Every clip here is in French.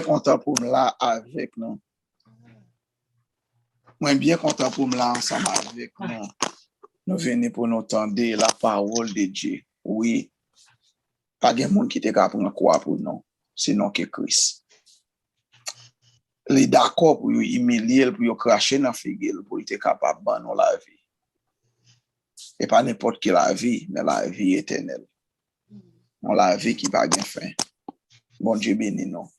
content pour me là avec nous. Moi, bien content pour me là ensemble avec nous. Nous venons pour nous entendre la parole de Dieu. Oui, pas de monde qui te capable quoi pour nous, sinon que Christ. Il est d'accord pour humilier, pour cracher dans la figure, pour être capable de banner la vie. Et pas n'importe quelle vie, mais la vie éternelle. La vie qui va bien fin. Bon Dieu béni nous.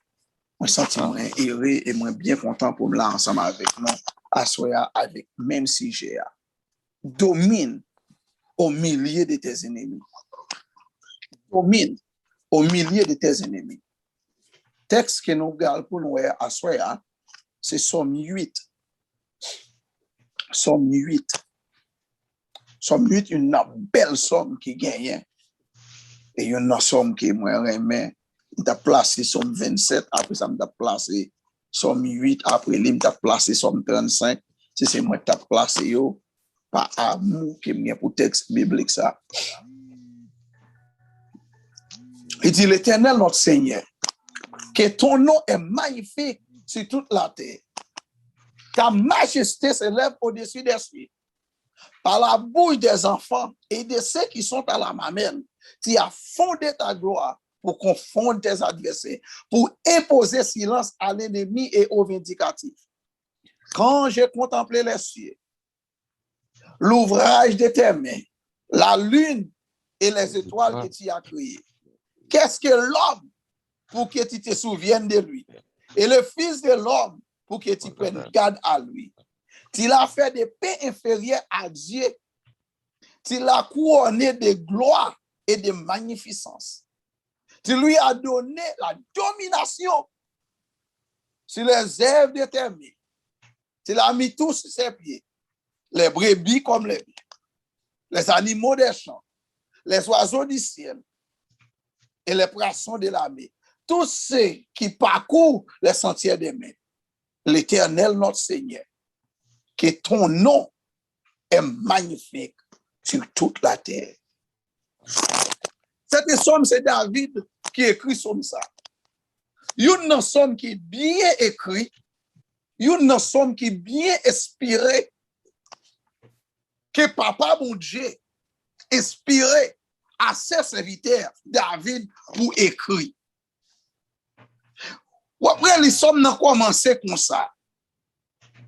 Moi, sens moi heureux et moi bien content pour me là ensemble avec nous, asseoir avec même si j'ai domine au milieu de tes ennemis. Domine au milieu de tes ennemis. Texte que nous regardons pour nous asseoir, c'est Somme 8. Somme 8. Somme 8, une belle somme qui gagne. Et une somme qui moi remet. M'ta placé Somme 27, après ça m'ta placé Somme 8, après lui m'ta placé Somme 35. C'est moi t'as placé yo par amour qui m'y pour texte biblique ça. Il dit l'Éternel notre Seigneur, que ton nom est magnifique sur toute la terre. Ta majesté s'élève au-dessus des cieux. Par la bouche des enfants et de ceux qui sont à la mamelle, tu as fondé ta gloire pour confondre tes adversaires, pour imposer silence à l'ennemi et aux vindicatifs. Quand j'ai contemplé les cieux, l'ouvrage de tes mains, la lune et les étoiles que tu as créées, qu'est-ce que l'homme pour que tu te souviennes de lui? Et le Fils de l'homme pour que tu prennes garde à lui. Tu l'as fait de paix inférieure à Dieu. Tu l'as couronné de gloire et de magnificence. Tu lui as donné la domination sur les œuvres de tes mains. Tu l'as mis tous sur ses pieds. Les brebis comme les biens, les animaux des champs, les oiseaux du ciel et les poissons de la mer. Tous ceux qui parcourent les sentiers des mers. L'Éternel notre Seigneur, que ton nom est magnifique sur toute la terre. Cette somme, c'est David qui écrit comme ça. Une somme qui est bien écrit, une somme qui est bien inspirée, que Papa mon Dieu inspiré à ses serviteurs, David, pour écrire. Après, les sommes n'ont commencé comme ça.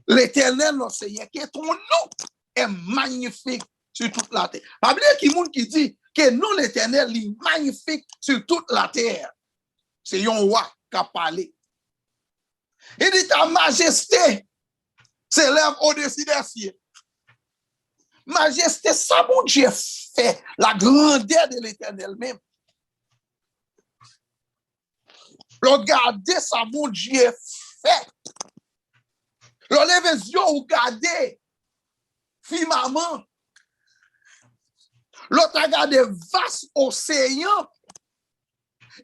L'Éternel, notre Seigneur, que ton nom est magnifique sur toute la terre. Pas bien qu'il y a monde qui dit que non, l'Éternel est magnifique sur toute la terre. C'est un roi qui a parlé. Il dit ta majesté s'élève au-dessus des cieux. Majesté, ça mon Dieu fait la grandeur de l'Éternel même. Regardez ça mon Dieu fait. Levez les yeux, regardez firmament. L'autre a regardé vaste océan.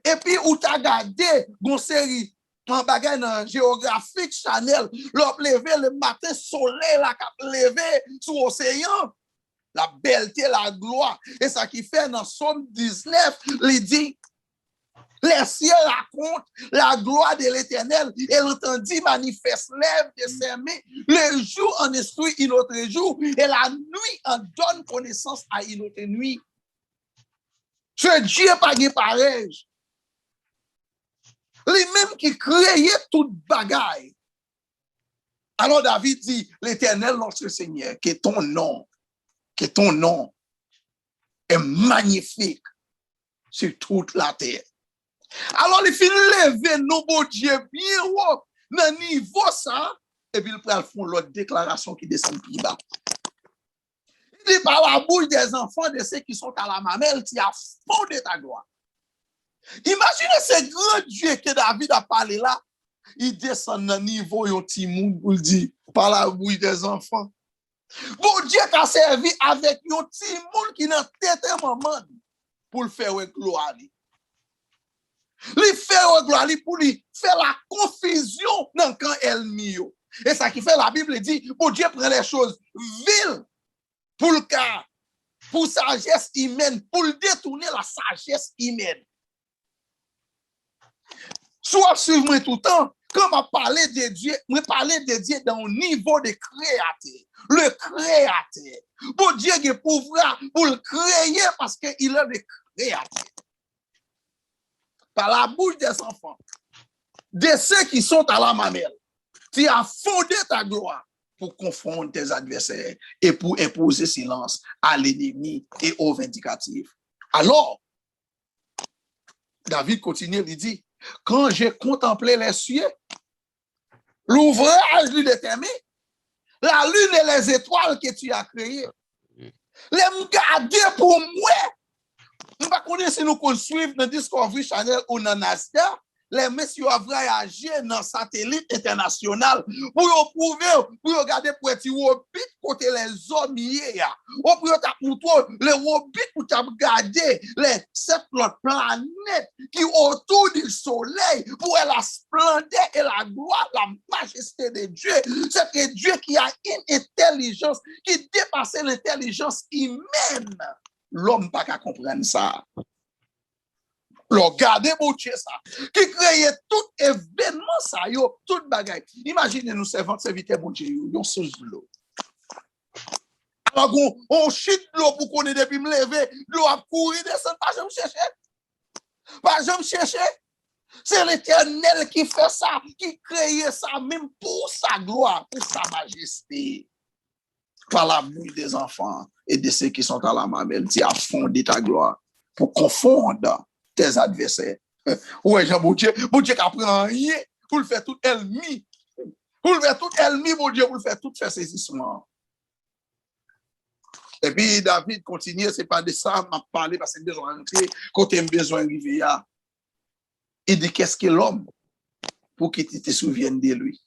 Et puis, ou t'as regardé une série en bagage géographique Chanel. L'autre levé le matin, soleil la cap levé sur l'océan. La belleté, la gloire. Et ça qui fait dans Somme 19, il dit, les cieux racontent la gloire de l'Éternel et l'entendit manifeste lève de ses mains. Le jour en instruit une autre jour et la nuit en donne connaissance à une autre nuit. Ce Dieu pas de pareil. Les mêmes qui créaient toute bagaille. Alors David dit, l'Éternel notre Seigneur, que ton nom est magnifique sur toute la terre. Alors, il finit lever nos beaux dieux bien haut dans le niveau ça, et puis il prend l'autre déclaration qui descend plus bas. Il dit par la bouche des enfants de ceux qui sont à la mamelle, tu as fondé ta gloire. Imaginez ce grand Dieu que David a parlé là, il descend dans le niveau de Timoun pour le dire par la bouche des enfants. Bon Dieu qui a servi avec un Timoun qui n'a tête maman pour le faire gloire. Il fait gloire pour lui faire la confusion dans le camp ennemi. Et ça qui fait la Bible dit, bon Dieu prend les choses viles pour le cas, pour sagesse humaine, pour détourner la sagesse humaine. Ce Soit suivre tout le temps, quand je parle de Dieu, je parle de Dieu dans le niveau de créateur. Le créateur. Bon Dieu a le pouvoir pour le créer parce qu'il est le créateur. Par la bouche des enfants, de ceux qui sont à la mamelle, tu as fondé ta gloire pour confondre tes adversaires et pour imposer silence à l'ennemi et aux vindicatifs. Alors, David continue, il dit, quand j'ai contemplé les cieux, l'ouvrage de tes mains, la lune et les étoiles que tu as créées, les me garder pour moi. Je ne sais pas si nous suivons dans Discovery Channel ou dans Nasdaq, les messieurs ont voyagé dans satellite international pour prouver, pour regarder pour être orbite côté les hommes hier. Pour les orbites pour regarder les 7 autres planètes qui autour du soleil pour la splendeur et la gloire, la majesté de Dieu. C'est que Dieu qui a une intelligence qui dépasse l'intelligence humaine. L'homme pas qu'à comprendre ça. Regardez mon Dieu ça. Qui crée tout événement ça, yo, tout bagaille. Imaginez nous serviteurs mon Dieu, yon sous l'eau. Alors on chute l'eau pour qu'on ait depuis me lever, l'eau a couru descendre, pas jamais chercher. Pas jamais chercher. C'est l'Éternel qui fait ça, qui crée ça même pour sa gloire, pour sa majesté. Par la bouche des enfants et de ceux qui sont à la mamelle, tu as fondé ta gloire pour confondre tes adversaires. Ouais, Jean, bon Dieu qui apprend rien pour le faire tout ennemi. Pour le faire tout ennemi, mon Dieu, pour le faire tout faire saisissement. Et puis David continue, c'est pas de ça, m'a parlé parce que besoin d'entrer, quand tu as besoin d'arriver là. Il dit qu'est-ce que l'homme pour que tu te souviennes de lui.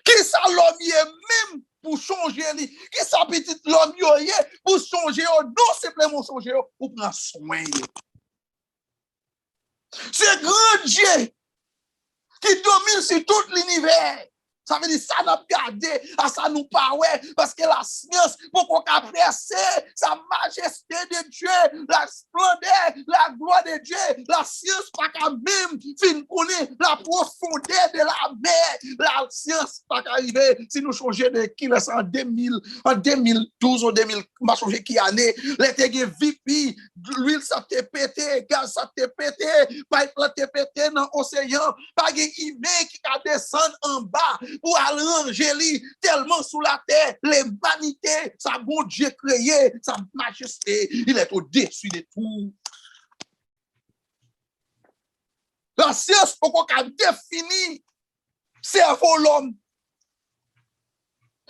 Qui ça l'homme est même pour changer lui? Qui ça petit l'homme est pour changer non simplement changer pour prendre soin. C'est grand Dieu qui domine sur tout l'univers. Ça veut dire ça n'a pas gardé, ça nous paraît, parce que la science, pour qu'on apprécie sa majesté de Dieu, la splendeur, la gloire de Dieu, la science pas qu'à même fin connaître la profondeur de la mer, la science pas qu'à arriver, si nous changeons de qui là en 2012 ou 2000, m'a changé qui année, les tégé VP, l'huile ça te pété, gaz ça te pété, pipeline te pété dans l'océan, pas de humain qui a descendre en bas, pour aller ranger tellement sous la terre, l'humanité, sa bon Dieu créé, sa majesté, il est au-dessus de tout. La science, pourquoi qu'elle définit cerveau l'homme?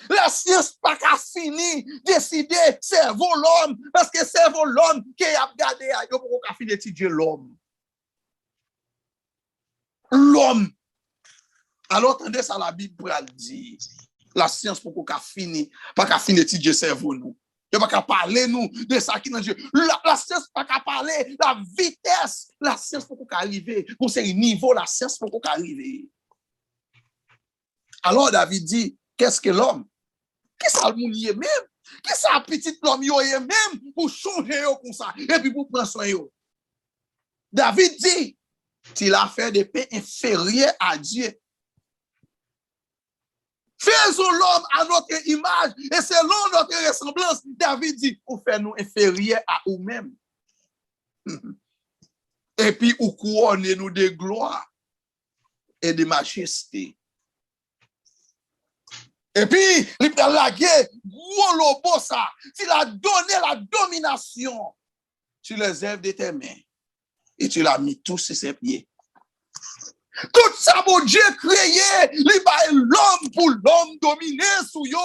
La science pas qu'à fini décider cerveau l'homme, parce que cerveau l'homme qui a regardé, il pourquoi qu'à finir d'étudier l'homme. L'homme. Alors, attendez ça, la Bible pour dire. La science pour qu'on finisse, pas qu'à finir d'étudier cerveau nous. Il pas qu'à parler nous de ça qui dans Dieu. La science pas qu'à parler la vitesse, la science pour qu'on arriver, pour ce niveau, la science pour qu'on arriver. Alors David dit, qu'est-ce que l'homme? Qu'est-ce que le monde y est même? Qu'est-ce que petit l'homme y est même pour changer comme ça et puis pour prendre soin yo? David dit, il a fait des paix inférieurs à Dieu. Faisons l'homme à notre image et selon notre ressemblance. David dit, ou fait-nous inférieurs à nous-mêmes. Et puis, ou couronnez-nous de gloire et de majesté. Et puis, il a la guerre, gros lobo ça. Il a donné la domination sur les œuvres de tes mains. Et tu l'as mis tous sur ses pieds. Tout ça, mon Dieu créé, l'homme pour l'homme dominer sous yo.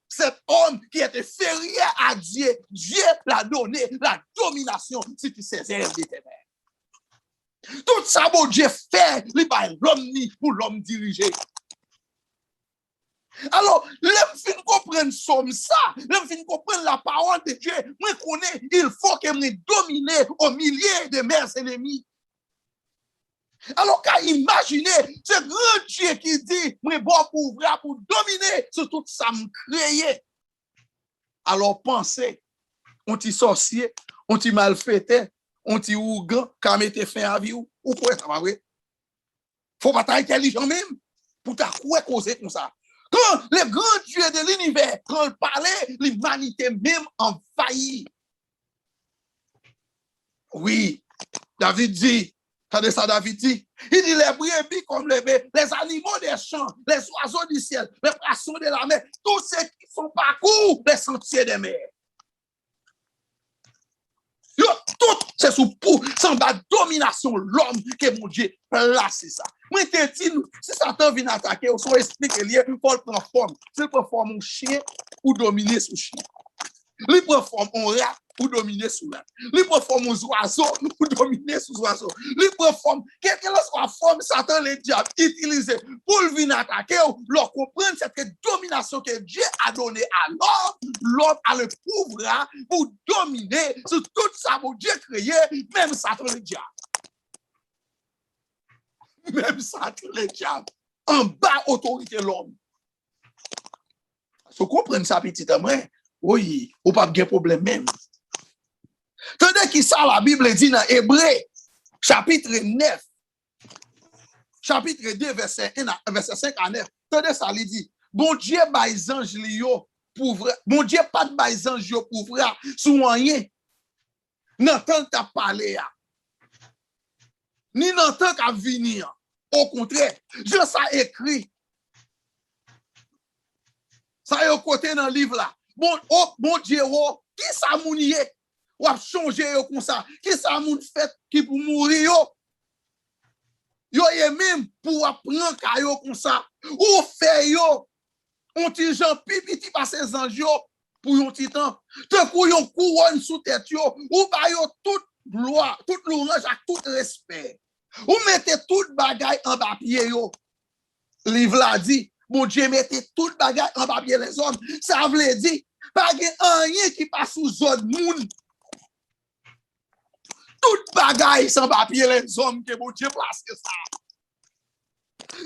Cet homme qui était inférieur à Dieu, Dieu l'a donné la domination sur ses œuvres de tes mains. Tout ça, mon Dieu fait, l'homme pour l'homme diriger. Alors, l'homme fin comprendre somme ça, l'homme fin comprendre la parole de Dieu, moi connais, il faut que me dominer au milieu de mes ennemis. Alors qu'à imaginer, ce grand Dieu qui dit, moi bon pour dominer sur tout ça me créé. Alors pensez, on t'y sorcier, on t'y malfaiteur, on t'y ougan, quand mette fin à vie ou quoi ça va vrai? Faut pas être intelligent même pour ta causer comme ça. Quand les grands dieux de l'univers, quand ils parlaient, l'humanité même envahit. Oui, David dit, regardez ça, David dit, il dit les brebis comme les animaux des champs, les oiseaux du ciel, les poissons de la mer, tous ceux qui sont parcours les sentiers des mers. Yo, tout c'est sous pour sans la domination l'homme que mon Dieu place ça. Moi te dis si Satan vient attaquer, on soit expliquer lié pour prendre forme. S'il prend forme un chien ou dominer ce chien. Il prend forme un rat pour dominer sous rat. Il prend forme un oiseau pour dominer sous oiseau. Il prend forme quelle que soit forme Satan le diable utilisé pour venir attaquer, leur comprendre cette domination que Dieu a donnée à l'homme a le pouvoir pour dominer sur tout ça que Dieu créé, même Satan le diable. Même Satan le diable. En bas autorité l'homme. Si vous comprenez ça petit à moi, oui, ou pas de problème même. Tenez qui ça la Bible dit dans Hébreu, chapitre 9, chapitre 2, verset 5 à 9. Tenez ça, il dit, bon Dieu, les anges pour bon Dieu, pas de les anges pour vrai, sous rien. N'entend ta parler, ni n'entend qu'à venir. Au contraire, je ça écrit. Ça est au côté dans le livre là. Bon Dieu, qui ça mounier? Ou a changé comme ça? Qui ça moun fait qui pour mourir yo? Yo est même pour apprendre kayo comme ça. Ou fait yo? On ti jan pipiti par ces anges pour yon ti temps. Te pour yon couronne sous tête yo. Ou ba yo toute gloire, toute louange à tout respect. Ou mettez toute bagaille en bas pied yo. Livre là dit, bon Dieu mettez toute bagaille en bas pied les hommes. Ça veut dire, pas rien qui passe sous zone moun. Toute bagaille sans papier les hommes que bon Dieu place ça.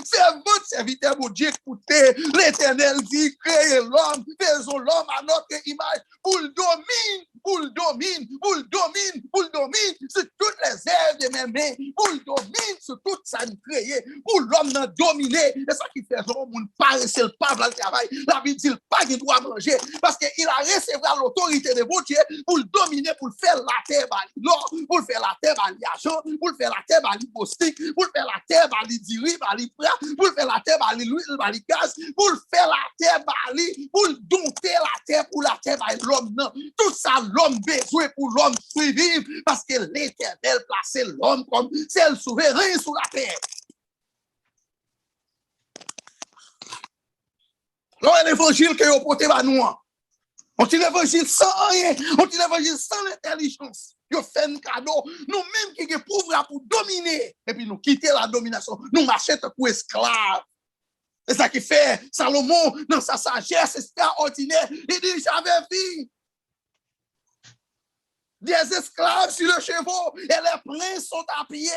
C'est votre serviteur, mon Dieu, écoutez, l'Éternel dit, créez l'homme, faisons l'homme à notre image, pour le domine, pour le domine, pour le domine, pour le domine, sur toutes les œuvres de mes mains, pour le domine, sur tout ça nous créé, pour l'homme nous dominer. C'est ça qui fait l'homme, on pas c'est le pas dans le travail. La Bible dit, pas qu'il doit manger, parce qu'il a recevoir l'autorité de mon Dieu pour le dominer, pour faire la terre, l'or, pour faire la terre, l'argent, pour faire la terre, l'hypostique, pour faire la terre, l'idiri, pour faire la terre, l'huile, le gaz, pour faire la terre, pour dompter la terre, pour la terre, l'homme. Tout ça, l'homme besoin pour l'homme survivre, parce que l'Éternel place l'homme comme c'est le souverain sur la terre. L'évangile que vous portez à nous, on dit l'évangile sans rien, on dit l'évangile sans l'intelligence. Vous faites un cadeau, nous-mêmes qui sommes pauvres pour dominer, et puis nous quitter la domination, nous marchons pour esclaves. C'est ça qui fait Salomon, dans sa sagesse extraordinaire, il dit, j'avais vu des esclaves sur le cheval, et les princes sont à pied.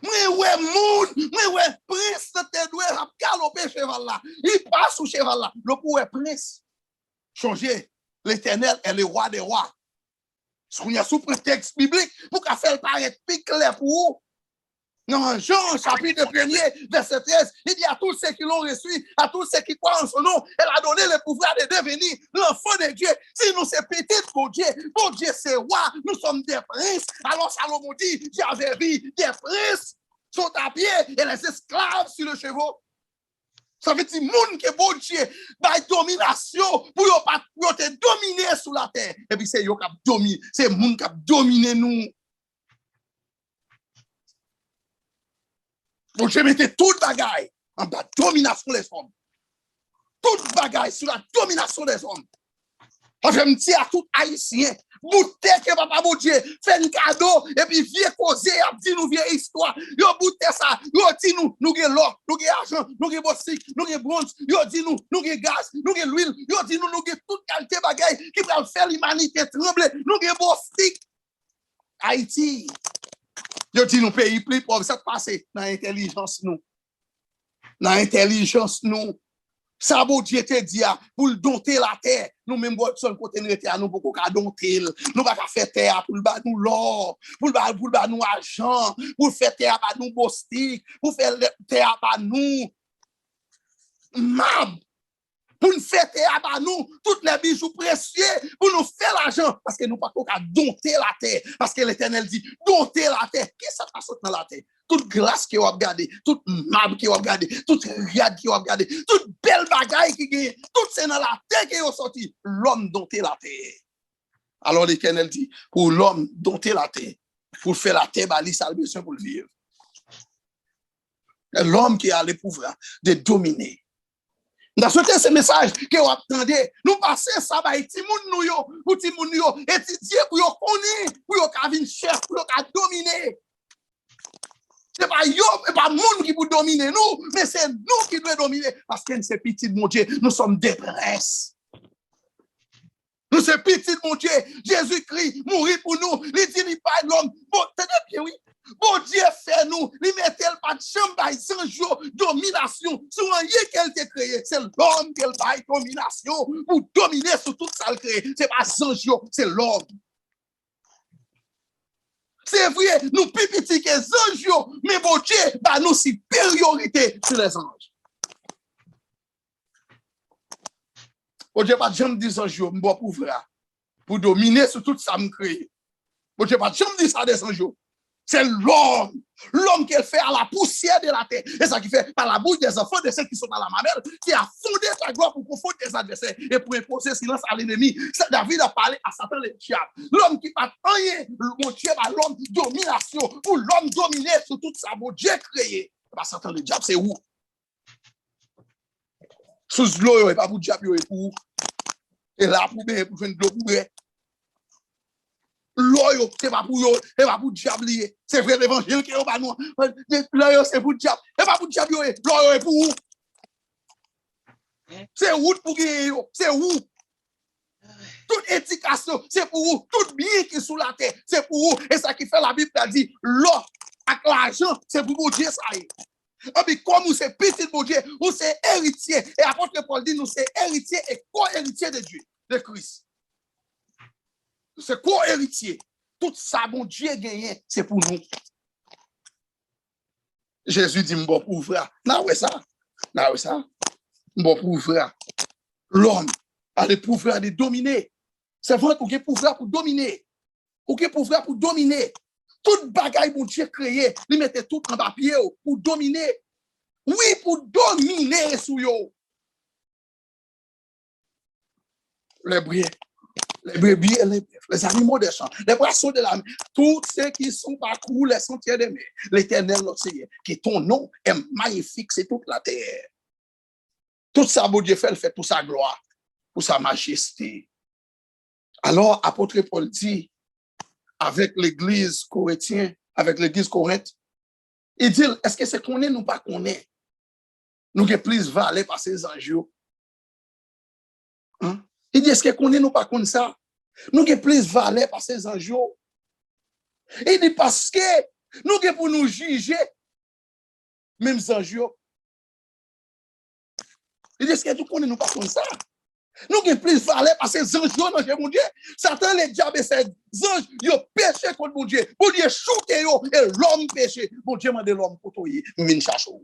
Moi, ouais, prince, te doit galoper cheval là. Il passe sur cheval là. Le pouvoir prince. Changer. L'Éternel est le roi des rois. Il y a sous prétexte biblique pour qu'elle fasse paraître plus clair pour vous. Dans Jean, chapitre 1er, verset 13, il dit à tous ceux qui l'ont reçu, à tous ceux qui croient en son nom, elle a donné le pouvoir de devenir l'enfant de Dieu. Si nous sommes petits pour Dieu c'est roi, nous sommes des princes. Alors Salomon dit, j'avais vu des princes sont à pied et les esclaves sur le cheval. Ça veut dire monde qui est bon Dieu, by domination, pour te dominer sur la terre. Et puis c'est yo qui domine, c'est monde qui domine nous. Donc je mettais toute bagaille en bas domination des hommes. Toute bagaille sur la domination des hommes. Je me dis à tout haïtien, boutez que papa mon Dieu, fait un cadeau, et puis viens causer, dit nous vieille histoire. Yo boutez ça, yo dit nous avons l'or, nous avons argent, nous avons bossique, nous avons bronze, yo dit nous avons gaz, nous avons l'huile, yo dit nous avons toute qualité bagaille qui va faire l'humanité trembler, nous avons bossique. Haïti, yo dit nous pays plus pauvre, ça passe dans l'intelligence nous. Dans l'intelligence nous. Ça, bon Dieu te dit, pour le dompter la terre, nous même son côté nous pour qu'on dompter, nous pas faire terre pour le bas nous l'or, pour le bas nous argent, pour faire terre à nous bostique, pour faire terre à nous mab, pour nous faire terre à nous toutes les bijoux précieux, pour nous faire l'argent, parce que nous pas qu'on dompter la terre, parce que l'Éternel dit dompter la terre. Qu'est-ce que ça passe dans la terre? Toute glace qui va regarder, toute marbre qui va regarder, toute riade qui va regarder, toute belle bagaille qui gagne, tout c'est dans la terre qui est sorti. L'homme dompter la terre. Alors l'Éternel dit, pour l'homme dompter la terre, pour faire la terre, bah, il a besoin pour le vivre. L'homme qui a le pouvoir de dominer. Dans ce message que vous attendez, nous passons ça par petit monde nous pour petit monde yo étudier pour yo connaître, pour yo venir chef, pour yo dominer. C'est pas yo, c'est pas monde qui peut dominer nous, mais c'est nous qui devons dominer parce que c'est petit mon Dieu, nous sommes des princes. Nous sommes petits mon Dieu, Jésus-Christ mourit pour nous, il dit il pas l'homme. Bon, tenez bien oui. Bon Dieu fait nous, il mettait pas de chambre, 100 jours domination sur rien qu'elle t'a créé. C'est l'homme qu'elle baille domination pour dominer sur tout ça créé. C'est pas 100 jours, c'est l'homme. C'est vrai, nous plus petits que les anges, mais bon Dieu, bah nous supériorité sur les anges. Bon Dieu, pas de jamais dire anges, m'bois pour dominer sur tout ça me créé. Bon Dieu, pas de jamais dire ça des anges. C'est l'homme qu'elle fait à la poussière de la terre. Et ça qui fait par la bouche des enfants de ceux qui sont dans la mamelle, qui a fondé ta gloire pour confondre tes adversaires et pour imposer silence à l'ennemi. David a parlé à Satan le diable. L'homme qui n'a rien, mon Dieu, l'homme domination, pour l'homme dominer sur tout ça, mon Dieu créé. Satan le diable, c'est où? Sous l'eau, et pas pour le diable, et pour et là, pour faire de l'eau pour l'eau, c'est pas pour eux, c'est pas pour le diable. C'est vrai l'évangile qui est pas nous. L'eau, c'est pour le diable. C'est pas pour le diable, l'eau est pour où? C'est où pour gagner? C'est où? Toute éducation, c'est pour où? Tout bien qui est sous la terre, c'est pour où? Et ça qui fait la Bible a dit, l'eau avec l'argent, c'est pour mon Dieu, ça y est. Et puis comme nous c'est petit mon Dieu, nous c'est héritier. Et apôtre Paul dit, nous c'est héritier et co-héritier de Dieu, de Christ. C'est co-héritier. Tout ça, mon Dieu gagné, c'est pour nous. Jésus dit, bon pour frère. Non, ouais ça. Non, ouais ça. Bon pour frère. L'homme a le pouvoir de dominer. C'est vrai qu'on a le pouvoir pour dominer. On a le pouvoir pour dominer. Toute bagaille, mon Dieu créé, il mettait tout en papier pour dominer. Oui, pour dominer sur yo. Les brebis. Les brebis et les animaux des champs, les poissons de la mer, tous ceux qui sont parcourus les sentiers des mers, l'Éternel notre Seigneur, que ton nom est magnifique, c'est toute la terre. Tout ça, bon Dieu fait, il fait pour sa gloire, pour sa majesté. Alors, apôtre Paul dit, avec l'église corinthienne, avec l'église Corinthe, il dit, est-ce que c'est qu'on est ou pas qu'on est? Nous qui plus valé par ces anges. Hein? Il dit, est-ce qu'on est nous pas comme ça? Nous qui plus valé par ces anges. Il dit, parce que nous qui pour nous juger, même anges. Il dit, est-ce que qu'on est nous pas comme ça? Nous qui plus valé par ces anges, mon Dieu. Satan, les diables et ces anges, ils ont péché contre mon Dieu. Mon Dieu, shooté yo, et l'homme péché. Mon Dieu m'a dit l'homme pour toi, min chacho.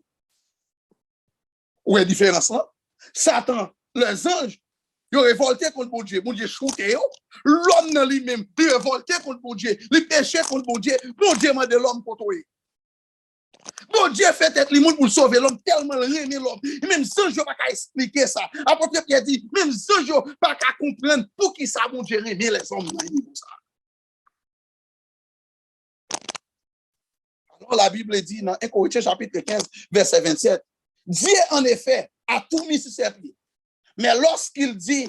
Où est la différence là? Satan, les anges, ils ont révolté contre mon Dieu. Mon Dieu, shooté yo. L'homme dans lui-même, il a révolté contre mon Dieu. Il péché contre mon Dieu. Mon Dieu m'a dit l'homme pour toi. Bon Dieu fait être le monde pour sauver l'homme, tellement aimé l'homme. Même sans je ne peux pas expliquer ça. Apôtre Pierre dit, même sans je ne peux pas comprendre pour qui ça, bon Dieu, aimer les hommes. Alors la Bible dit dans 1 Corinthiens chapitre 15, verset 27, Dieu en effet a tout mis sur ses pieds. Mais lorsqu'il dit,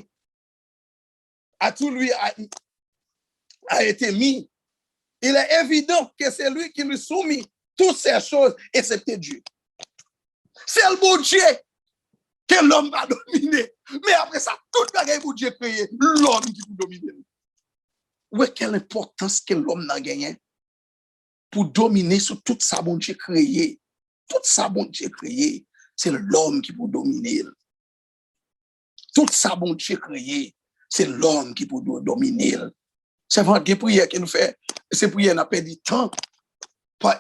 à tout lui a été mis, il est évident que c'est lui qui lui soumet toutes ces choses, excepté Dieu. C'est le bon Dieu que l'homme va dominer. Mais après ça, tout le monde pour Dieu créé, l'homme qui peut dominer. Ouais, quelle importance que l'homme a gagné pour dominer sur tout ça, bon Dieu créé. Tout ça, bon Dieu créé, c'est l'homme qui peut dominer. Tout ça, bon Dieu créé, c'est l'homme qui peut dominer. C'est vraiment des prières que nous faisons. Ces prières n'a pas du temps.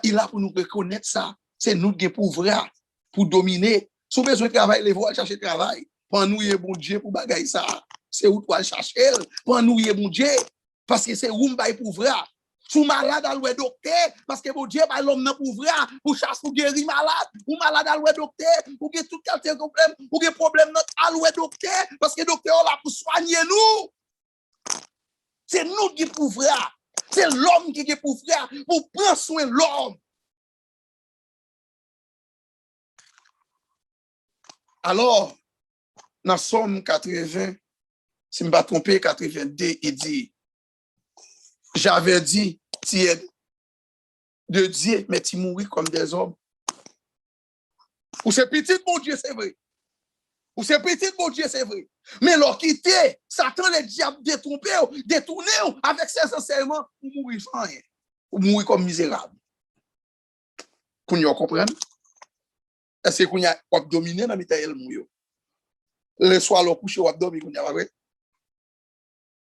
Il a pour nous reconnaître ça. C'est nous qui pour ouvrir, pour dominer. Si vous besoin de travail, les voir chercher travail. Pour nous, il y a bon Dieu pour bagailler ça. C'est où tu vas chercher. Pour nous, il y a bon Dieu. Parce que c'est où pour ouvrir. Si vous malade à l'ouest docteur, parce que bon Dieu, l'homme n'a pour ouvrir, pour chasser, pour guérir malade. Ou malade à l'ouest docteur, ou que tout quel problème, ou que problème à l'ouest docteur, parce que docteur là pour soigner nous. C'est nous qui pour ouvrir. C'est l'homme qui est pour ouvrir, pour prendre soin de l'homme. Alors, dans Somme 80, si je ne me trompe pas, 82, il dit, j'avais dit, tiède de Dieu, mais tu mouris comme des hommes. Ou c'est petit, mon Dieu, c'est vrai. Ou c'est petit, mon Dieu, c'est vrai. Mais leur quitter, Satan, le diable, détourner avec ses enseignements, ou mourir sans rien. Ou mourir comme misérable. Qu'on y comprenne? Est-ce qu'on y a dominé dans le mouillot? Le soir, le coucher, on a dominé, qu'on y a pas vrai?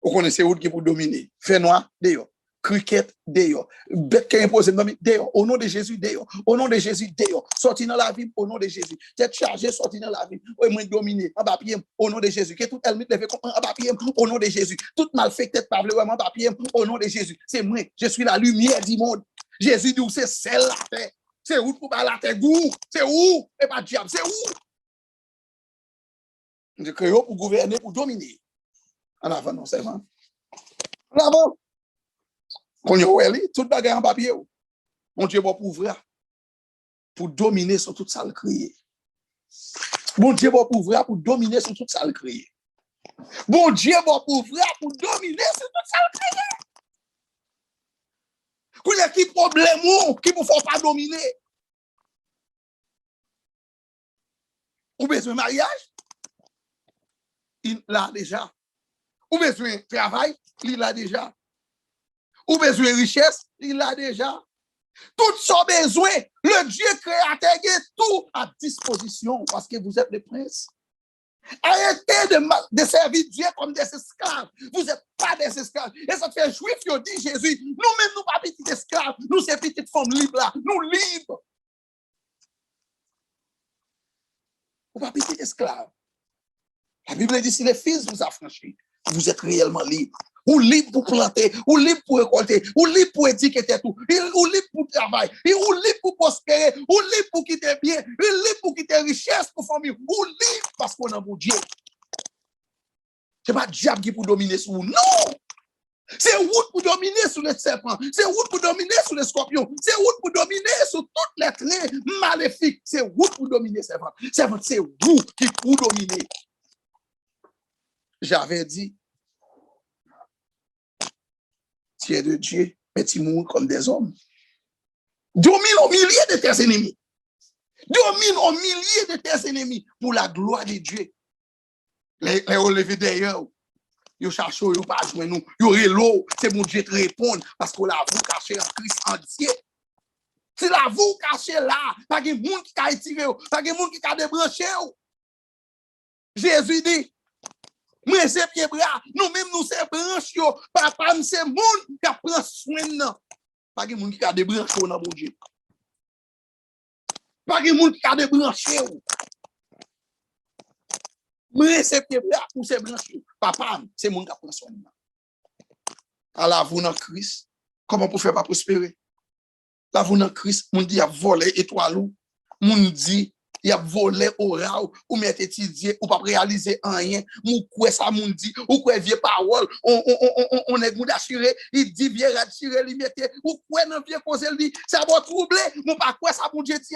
Vous connaissez où qui pour dominer? Fait noir, d'ailleurs. Cricket, d'ailleurs. Bête qui impose, d'ailleurs. Au nom de Jésus, d'ailleurs. Au nom de Jésus, d'ailleurs. Sorti dans la vie, au nom de Jésus. Tête chargée, sorti dans la vie. Oui, moi, dominer, en bas pied, au nom de Jésus. Que tout elmite levé en bas pied, au nom de Jésus. Tout mal fait, tête pas vraiment en bas pied, au nom de Jésus. C'est moi, je suis la lumière du monde. Jésus dit, c'est celle la terre. C'est où pour pas la terre goût? C'est où? Et pas diable, c'est où? Je crée pour gouverner, pour dominer. En avant, non, c'est vrai. En avant. Quand vous voyez, tout le en papier, mon Dieu va pour ouvrir, pour dominer sur toute salle criée. Mon Dieu va pour ouvrir, pour dominer sur toute salle criée. Mon Dieu va pour ouvrir, pour dominer sur toute salle criée. Quand il y a qui problème qui ne faut pas dominer? Ou besoin de mariage? Il l'a déjà. Ou besoin de travail? Il l'a déjà. Ou besoin de richesse? Il l'a déjà. Tout son besoin, le Dieu créateur est tout à disposition parce que vous êtes les princes. Arrêtez de servir Dieu comme des esclaves. Vous n'êtes pas des esclaves. Et ça fait juif, il dit Jésus, nous-mêmes, nous pas petits esclaves. Nous, ces petites femmes libres là. Nous libres. Vous pas petits esclaves. La Bible dit, si les fils vous affranchissent, vous êtes réellement libres. Ou libre pour planter, ou libre pour récolter, ou libre pour étiqueter tout, ou libre pour travailler, ou libre pour prospérer, ou libre pour quitter bien, ou libre pour quitter richesse pour famille, ou libre parce qu'on a mon Dieu. Ce n'est pas le diable qui pour dominer sur vous, non! C'est vous pour dominer sur les serpents, c'est vous pour dominer sur les scorpions, c'est vous pour dominer sur toutes les traits maléfiques, c'est vous pour dominer serpents. C'est vous qui pour dominer. J'avais dit, tu es de Dieu, mais tu mourras comme des hommes. Domine aux milliers de tes ennemis. Domine aux milliers de tes ennemis pour la gloire de Dieu. Les relevés d'ailleurs, ils cherchent, ils pas jouer nous. Ils relo, c'est mon Dieu te répondre parce qu'on l'a vous caché en Christ entier. Si la vous caché là, pas de monde qui a tiré, pas de monde qui a débranché. Jésus dit, moi, c'est pieds bras, nous-mêmes, nous, c'est branches, papa, c'est monde qui prend soin de nous. Pas de monde qui a débranché dans mon Dieu. Pas de monde qui a débranché. Moi, c'est pieds bras, ou c'est branches. Papa, c'est monde qui prend soin de nous. Alors, vous dans Christ, comment pour faire pas prospérer? Là, vous dans Christ, mon dit, il a volé étoile, mon dit, il a volé oral, ou met étudié, ou pas réaliser rien, ou quoi ça mon dit, ou quoi vieux parole, on est goût d'assurer, il dit vieux rassurer, il mette, ou quoi non vieux cause il dit, ça va troubler, mon pas quoi ça mon Dieu dit,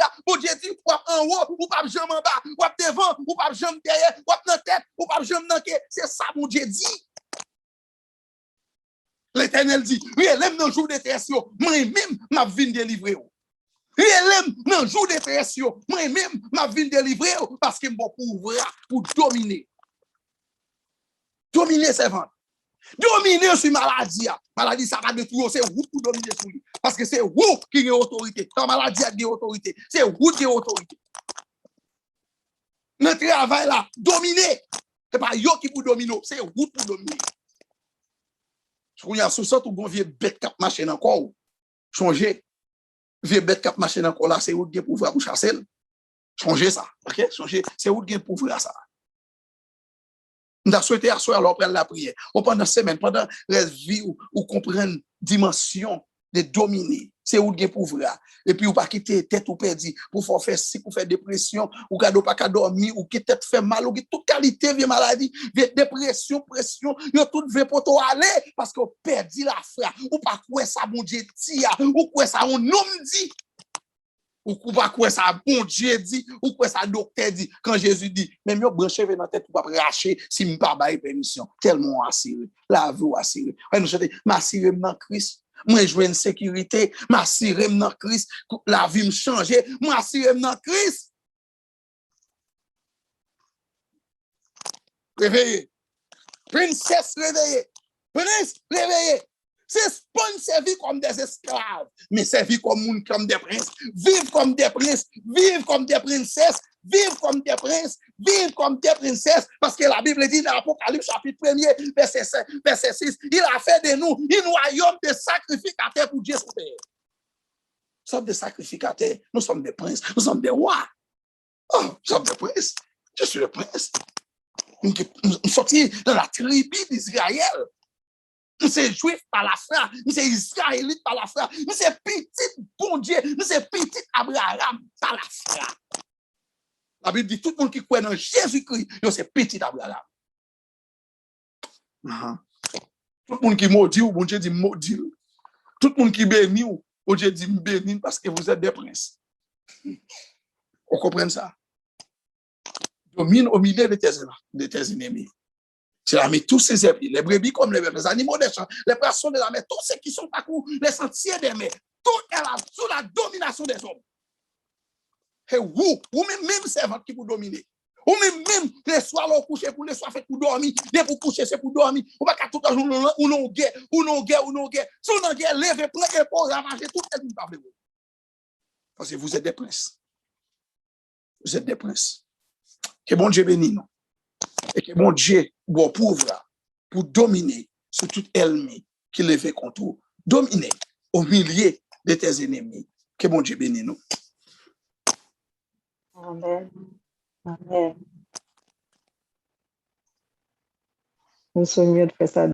ou en haut, ou pas jamais en bas, ou devant, ou pas jamais derrière, ou dans tête, ou pas jamais dans quai, c'est ça mon Dieu dit. L'Éternel dit, oui, l'aime dans le jour de tertio, moi-même, ma vie délivrer. L'aime dans le jour de tertio, moi-même, ma vie délivrer parce que je vais pouvoir pour dominer. Dominer, c'est vent. Dominer sur maladie. Maladie, ça va de tout, c'est vous pour dominer sur lui. Parce que c'est vous qui avez autorité. Quand maladie a des autorités, c'est vous qui avez autorité. Notre travail là, dominer. C'est pas yo qui pour dominer, c'est vous pour dominer. Si y a sous ça, tout bon vieux bête cap machine encore. Changer. Vieux bête cap machine encore là, c'est où qui pouvoir pour chasser. Changer ça. OK? Changer, c'est où qui pouvoir ça. On a souhaité à soir alors prendre la prière. Ou pendant semaine, pendant la vie ou comprendre dimension de dominer. C'est où bien pouvoir. Et puis ou pas quitter tête ou perdu pour faire si pour faire dépression ou cadeau pas qu'à dormir ou qui tête fait mal ou qui toute qualité vient maladie, vient dépression, pression, yo tout veut pour toi aller parce que perdu la foi ou pas quoi ça bon Dieu dit ou quoi ça un homme dit. Ou pas quoi ça bon Dieu dit ou quoi ça docteur dit quand Jésus dit même yo branché dans la tête pour pas racher si me pas bailler permission tellement assuré la vie assuré nous chanter m'assurer dans Christ moi jouer une sécurité m'assurer dans Christ la vie me changer m'assurer dans Christ réveillez princesse réveillez prince réveillez. C'est pas servir comme des esclaves, mais servir comme des princes. Vivre comme des princes, vivre comme des princesses, vivre comme des princes, vivre comme des princesses. Parce que la Bible dit dans l'Apocalypse chapitre 1er, verset 6, il a fait de nous un royaume de sacrificateurs pour Dieu son Père. Nous sommes des sacrificateurs, nous sommes des princes, nous sommes des rois. Oh, nous sommes des princes. Je suis le prince. Nous sommes sortis de la tribu d'Israël. Nous sommes juifs par la foi, nous sommes israélites par la foi, nous sommes petits bon Dieu, nous sommes petits Abraham par la foi. La Bible dit tout le monde qui croit dans Jésus-Christ, c'est petit Abraham. Tout le monde qui maudit, ou bon Dieu dit maudit. Tout le monde qui bénit, ou bon Dieu dit bénit parce que vous êtes des princes. On comprend ça? Domine au milieu de tes ennemis. Tu as mis tous ces ennemis, les brebis comme les animaux des champs, les poissons de la mer, tous ceux qui sont parcours les sentiers des mers, tout est là sous la domination des hommes. Et vous même servante qui vous dominez. Ou même les soirs là coucher pour les soirs fait pour dormir, dès pour coucher c'est pour dormir. Ou pas tout le jour ou non guerre. Si on guerre, levez, prenez épaule, ramassez tout le monde pas. Parce que vous êtes des princes. Vous êtes des princes. Que bon Dieu bénisse nous. Et que bon Dieu bon pouvoir pour dominer sur toute ennemi qui lève contre vous. Dominer au milieu de tes ennemis. Que bon Dieu bénisse nous. Amen. Amen. Nous sommes mieux de faire ça.